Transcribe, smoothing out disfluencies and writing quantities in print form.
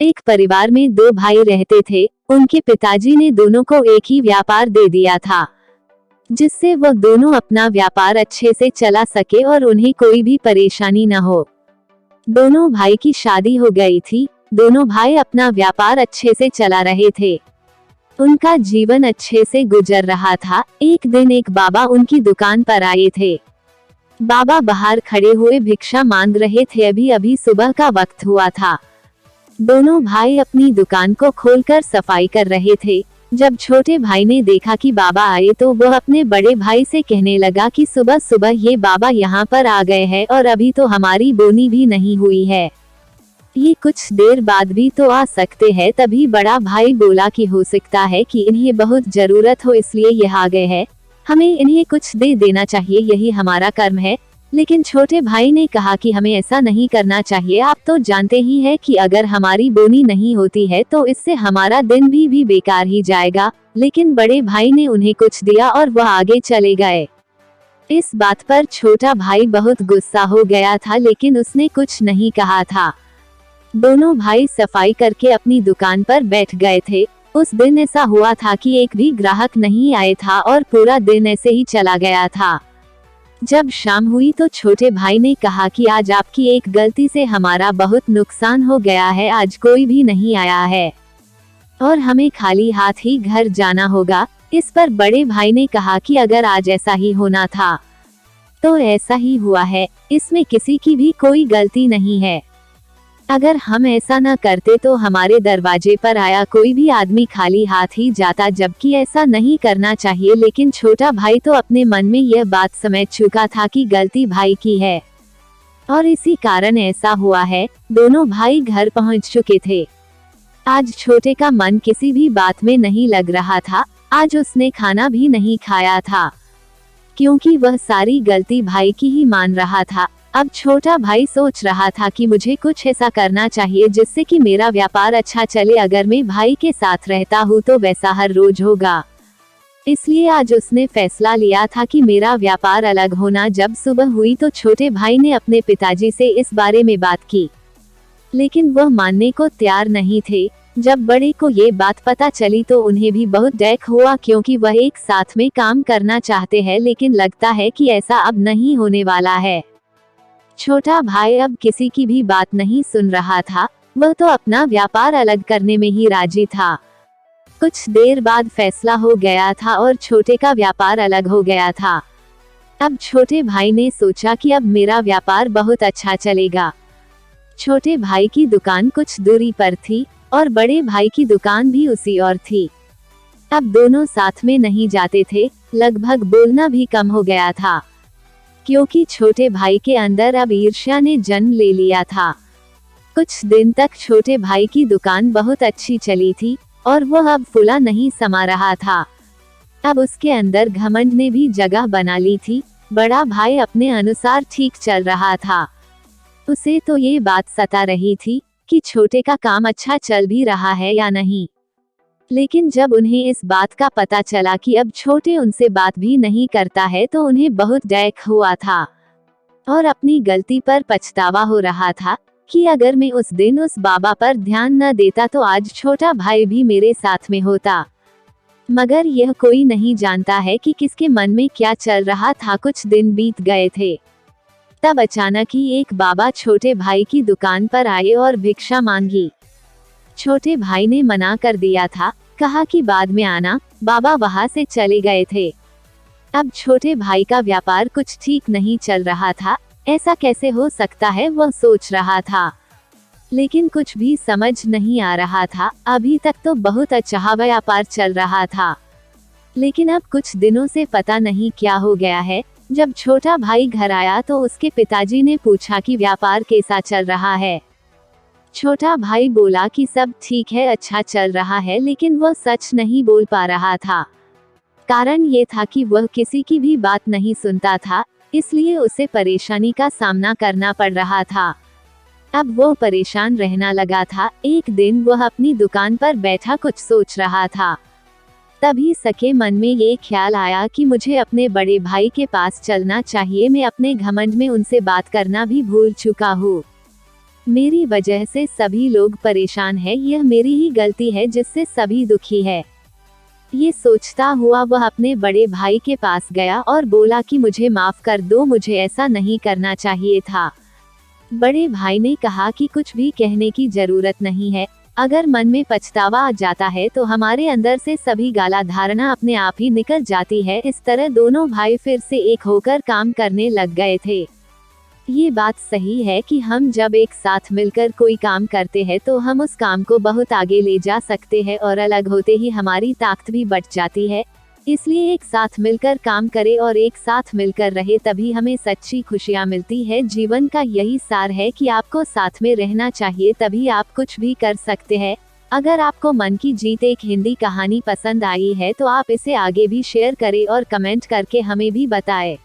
एक परिवार में दो भाई रहते थे। उनके पिताजी ने दोनों को एक ही व्यापार दे दिया था, जिससे वह दोनों अपना व्यापार अच्छे से चला सके और उन्हें कोई भी परेशानी न हो। दोनों भाई की शादी हो गई थी। दोनों भाई अपना व्यापार अच्छे से चला रहे थे। उनका जीवन अच्छे से गुजर रहा था। एक दिन एक बाबा उनकी दुकान पर आए थे। बाबा बाहर खड़े हुए भिक्षा मांग रहे थे। अभी अभी सुबह का वक्त हुआ था। दोनों भाई अपनी दुकान को खोलकर सफाई कर रहे थे। जब छोटे भाई ने देखा कि बाबा आए तो वह अपने बड़े भाई से कहने लगा कि सुबह सुबह ये बाबा यहाँ पर आ गए हैं और अभी तो हमारी बोनी भी नहीं हुई है। ये कुछ देर बाद भी तो आ सकते हैं। तभी बड़ा भाई बोला कि हो सकता है कि इन्हें बहुत जरूरत हो इसलिए यह आ गए हैं। हमें इन्हें कुछ दे देना चाहिए, यही हमारा कर्म है। लेकिन छोटे भाई ने कहा कि हमें ऐसा नहीं करना चाहिए। आप तो जानते ही हैं कि अगर हमारी बोनी नहीं होती है तो इससे हमारा दिन भी बेकार ही जाएगा। लेकिन बड़े भाई ने उन्हें कुछ दिया और वह आगे चले गए। इस बात पर छोटा भाई बहुत गुस्सा हो गया था, लेकिन उसने कुछ नहीं कहा था। दोनों भाई सफाई करके अपनी दुकान पर बैठ गए थे। उस दिन ऐसा हुआ था कि एक भी ग्राहक नहीं आया था और पूरा दिन ऐसे ही चला गया था। जब शाम हुई तो छोटे भाई ने कहा कि आज आपकी एक गलती से हमारा बहुत नुकसान हो गया है। आज कोई भी नहीं आया है और हमें खाली हाथ ही घर जाना होगा। इस पर बड़े भाई ने कहा कि अगर आज ऐसा ही होना था तो ऐसा ही हुआ है, इसमें किसी की भी कोई गलती नहीं है। अगर हम ऐसा न करते तो हमारे दरवाजे पर आया कोई भी आदमी खाली हाथ ही जाता, जबकि ऐसा नहीं करना चाहिए। लेकिन छोटा भाई तो अपने मन में यह बात समझ चुका था कि गलती भाई की है और इसी कारण ऐसा हुआ है। दोनों भाई घर पहुंच चुके थे। आज छोटे का मन किसी भी बात में नहीं लग रहा था। आज उसने खाना भी नहीं खाया था, क्योंकि वह सारी गलती भाई की ही मान रहा था। अब छोटा भाई सोच रहा था कि मुझे कुछ ऐसा करना चाहिए जिससे कि मेरा व्यापार अच्छा चले। अगर मैं भाई के साथ रहता हूँ तो वैसा हर रोज होगा। इसलिए आज उसने फैसला लिया था कि मेरा व्यापार अलग होना। जब सुबह हुई तो छोटे भाई ने अपने पिताजी से इस बारे में बात की, लेकिन वह मानने को तैयार नहीं थे। जब बड़े को ये बात पता चली तो उन्हें भी बहुत डर हुआ, क्योंकि वह एक साथ में काम करना चाहते हैं, लेकिन लगता है कि ऐसा अब नहीं होने वाला है। छोटा भाई अब किसी की भी बात नहीं सुन रहा था। वह तो अपना व्यापार अलग करने में ही राजी था। कुछ देर बाद फैसला हो गया था और छोटे का व्यापार अलग हो गया था। अब छोटे भाई ने सोचा कि अब मेरा व्यापार बहुत अच्छा चलेगा। छोटे भाई की दुकान कुछ दूरी पर थी और बड़े भाई की दुकान भी उसी ओर थी। अब दोनों साथ में नहीं जाते थे। लगभग बोलना भी कम हो गया था, क्योंकि छोटे भाई के अंदर अब ईर्ष्या ने जन्म ले लिया था। कुछ दिन तक छोटे भाई की दुकान बहुत अच्छी चली थी और वह अब फूला नहीं समा रहा था। अब उसके अंदर घमंड ने भी जगह बना ली थी। बड़ा भाई अपने अनुसार ठीक चल रहा था। उसे तो ये बात सता रही थी कि छोटे का काम अच्छा चल भी रहा है या नहीं। लेकिन जब उन्हें इस बात का पता चला कि अब छोटे उनसे बात भी नहीं करता है तो उन्हें बहुत डर हुआ था और अपनी गलती पर पछतावा हो रहा था कि अगर मैं उस दिन उस बाबा पर ध्यान न देता तो आज छोटा भाई भी मेरे साथ में होता। मगर यह कोई नहीं जानता है कि किसके मन में क्या चल रहा था। कुछ दिन बीत गए थे। तब अचानक ही एक बाबा छोटे भाई की दुकान पर आए और भिक्षा मांगी। छोटे भाई ने मना कर दिया था, कहा कि बाद में आना। बाबा वहां से चले गए थे। अब छोटे भाई का व्यापार कुछ ठीक नहीं चल रहा था। ऐसा कैसे हो सकता है, वह सोच रहा था, लेकिन कुछ भी समझ नहीं आ रहा था। अभी तक तो बहुत अच्छा व्यापार चल रहा था, लेकिन अब कुछ दिनों से पता नहीं क्या हो गया है। जब छोटा भाई घर आया तो उसके पिताजी ने पूछा कि व्यापार कैसा चल रहा है। छोटा भाई बोला कि सब ठीक है, अच्छा चल रहा है, लेकिन वह सच नहीं बोल पा रहा था। कारण ये था कि वह किसी की भी बात नहीं सुनता था, इसलिए उसे परेशानी का सामना करना पड़ रहा था। अब वो परेशान रहना लगा था। एक दिन वह अपनी दुकान पर बैठा कुछ सोच रहा था। तभी सके मन में ये ख्याल आया कि मुझे अपने बड़े भाई के पास चलना चाहिए। मैं अपने घमंड में उनसे बात करना भी भूल चुका हूँ। मेरी वजह से सभी लोग परेशान हैं, यह मेरी ही गलती है जिससे सभी दुखी है। ये सोचता हुआ वह अपने बड़े भाई के पास गया और बोला कि मुझे माफ कर दो, मुझे ऐसा नहीं करना चाहिए था। बड़े भाई ने कहा कि कुछ भी कहने की जरूरत नहीं है, अगर मन में पछतावा आ जाता है तो हमारे अंदर से सभी गाला धारणा अपने आप ही निकल जाती है। इस तरह दोनों भाई फिर से एक होकर काम करने लग गए थे। ये बात सही है कि हम जब एक साथ मिलकर कोई काम करते हैं तो हम उस काम को बहुत आगे ले जा सकते हैं और अलग होते ही हमारी ताकत भी बढ़ जाती है। इसलिए एक साथ मिलकर काम करें और एक साथ मिलकर रहे, तभी हमें सच्ची खुशियाँ मिलती है। जीवन का यही सार है कि आपको साथ में रहना चाहिए, तभी आप कुछ भी कर सकते हैं। अगर आपको मन की जीत एक हिंदी कहानी पसंद आई है तो आप इसे आगे भी शेयर करें और कमेंट करके हमें भी बताएं।